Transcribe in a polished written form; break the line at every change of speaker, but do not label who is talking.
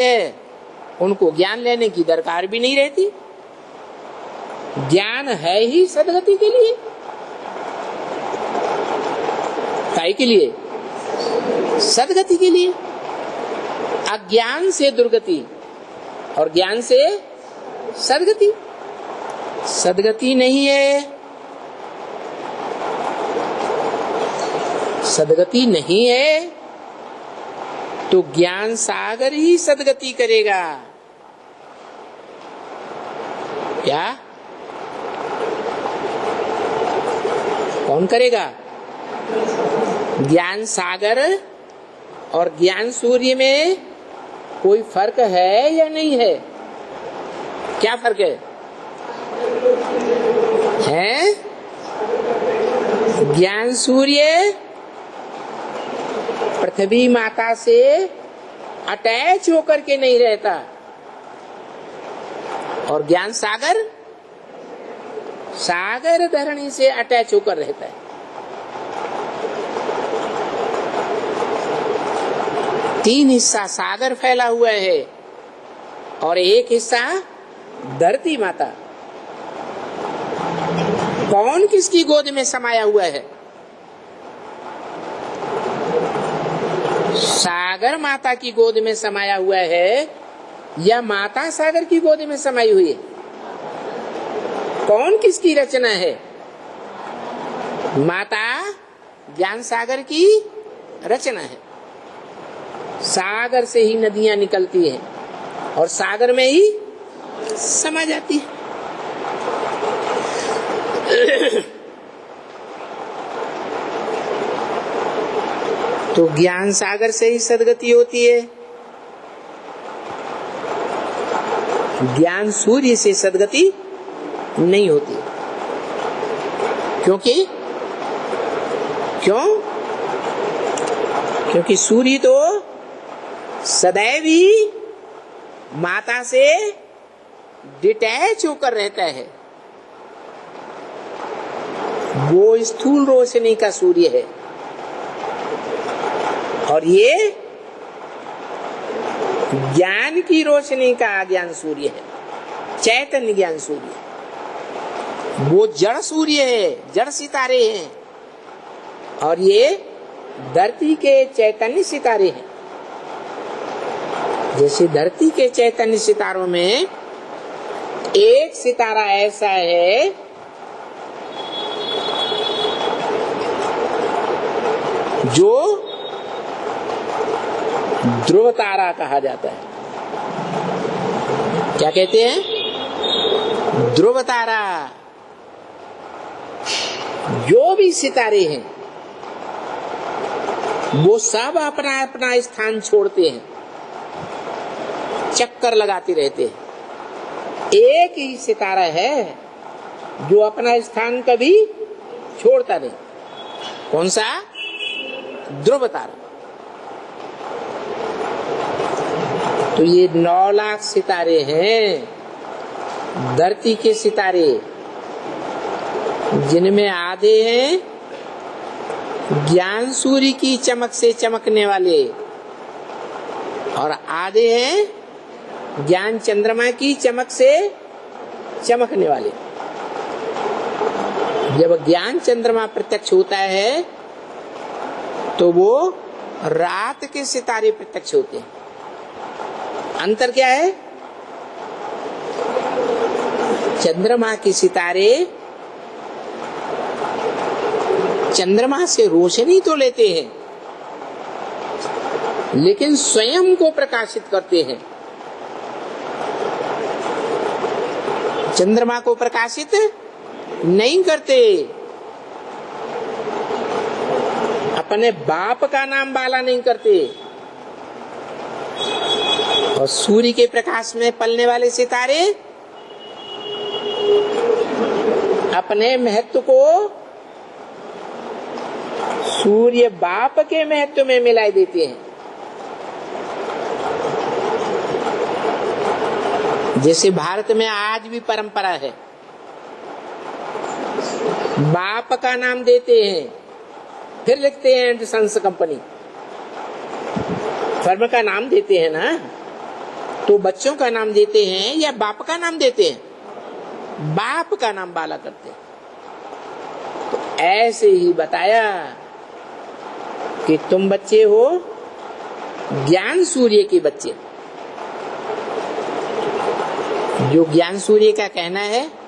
है उनको ज्ञान लेने की दरकार भी नहीं रहती। ज्ञान है ही सदगति के लिए। काय के लिए? सदगति के लिए। अज्ञान से दुर्गति और ज्ञान से सदगति। सदगति नहीं है, सदगति नहीं है तो ज्ञान सागर ही सदगति करेगा। क्या? कौन करेगा? ज्ञान सागर और ज्ञान सूर्य में कोई फर्क है या नहीं है? क्या फर्क है? हैं? ज्ञान सूर्य पृथ्वी माता से अटैच होकर के नहीं रहता और ज्ञान सागर सागर धरणी से अटैच होकर रहता है। तीन हिस्सा सागर फैला हुआ है और एक हिस्सा धरती माता। कौन किसकी गोद में समाया हुआ है? सागर माता की गोद में समाया हुआ है या माता सागर की गोद में समाई हुई है? कौन किसकी रचना है? माता ज्ञान सागर की रचना है। सागर से ही नदियां निकलती हैं और सागर में ही समा जाती है। तो ज्ञान सागर से ही सदगति होती है। ज्ञान सूर्य से सदगति नहीं होती। क्योंकि सूर्य तो सदैव ही माता से डिटैच होकर रहता है। वो स्थूल रोशनी का सूर्य है और ये ज्ञान की रोशनी का ज्ञान सूर्य है, चैतन्य ज्ञान सूर्य। वो जड़ सूर्य है, जड़ सितारे हैं और ये धरती के चैतन्य सितारे हैं। जैसे धरती के चैतन्य सितारों में एक सितारा ऐसा है जो ध्रुव तारा कहा जाता है। क्या कहते हैं? ध्रुव तारा। जो भी सितारे हैं वो सब अपना अपना स्थान छोड़ते हैं, चक्कर लगाते रहते हैं। एक ही सितारा है जो अपना स्थान कभी छोड़ता नहीं। कौन सा? ध्रुव तारा। तो ये 9 लाख सितारे हैं, धरती के सितारे, जिनमें आधे हैं ज्ञान सूर्य की चमक से चमकने वाले और आधे हैं ज्ञान चंद्रमा की चमक से चमकने वाले। जब ज्ञान चंद्रमा प्रत्यक्ष होता है तो वो रात के सितारे प्रत्यक्ष होते हैं। अंतर क्या है? चंद्रमा के सितारे चंद्रमा से रोशनी तो लेते हैं लेकिन स्वयं को प्रकाशित करते हैं। चंद्रमा को प्रकाशित नहीं करते। अपने बाप का नाम बाला नहीं करते। और सूर्य के प्रकाश में पलने वाले सितारे अपने महत्व को सूर्य बाप के महत्व में मिला देते हैं। जैसे भारत में आज भी परंपरा है, बाप का नाम देते हैं फिर लिखते हैं एंड सन्स कंपनी। फर्म का नाम देते हैं ना, तो बच्चों का नाम देते हैं या बाप का नाम देते हैं? बाप का नाम बाला करते हैं। तो ऐसे ही बताया कि तुम बच्चे हो ज्ञान सूर्य के बच्चे। जो ज्ञान सूर्य का कहना है